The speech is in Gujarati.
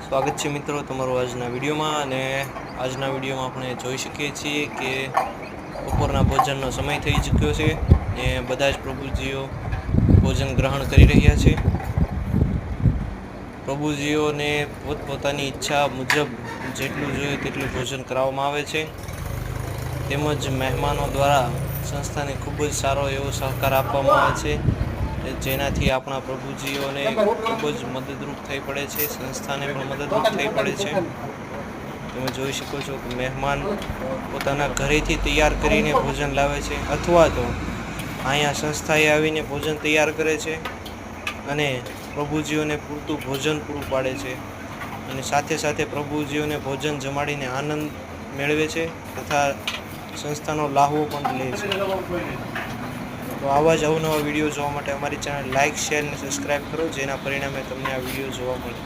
સ્વાગત છે મિત્રો તમારું આજના વિડીયોમાં અને આજના વિડીયોમાં આપણે જોઈ શકીએ છીએ કે બપોરના ભોજનનો સમય થઈ ચૂક્યો છે ને બધા જ પ્રભુજીઓ ભોજન ગ્રહણ કરી રહ્યા છે। પ્રભુજીઓને પોતપોતાની ઈચ્છા મુજબ જેટલું જોઈએ તેટલું ભોજન કરાવવામાં આવે છે તેમજ મહેમાનો દ્વારા સંસ્થાને ખૂબ જ સારો એવો સહકાર આપવામાં આવે છે જેનાથી આપણા પ્રભુજીઓને ખૂબ જ મદદરૂપ થઈ પડે છે, સંસ્થાને પણ મદદરૂપ થઈ પડે છે। તમે જોઈ શકો છો કે મહેમાન પોતાના ઘરેથી તૈયાર કરીને ભોજન લાવે છે અથવા તો અહીંયા સંસ્થાએ આવીને ભોજન તૈયાર કરે છે અને પ્રભુજીઓને પૂરતું ભોજન પૂરું પાડે છે અને સાથે સાથે પ્રભુજીઓને ભોજન જમાડીને આનંદ મેળવે છે તથા સંસ્થાનો લાહવો પણ લે છે। તો આવા જ અવનવા વિડીયો જોવા માટે અમારી ચેનલ લાઇક, શેર અને સબસ્ક્રાઈબ કરો, જેના પરિણામે તમને આ વિડીયો જોવા મળે।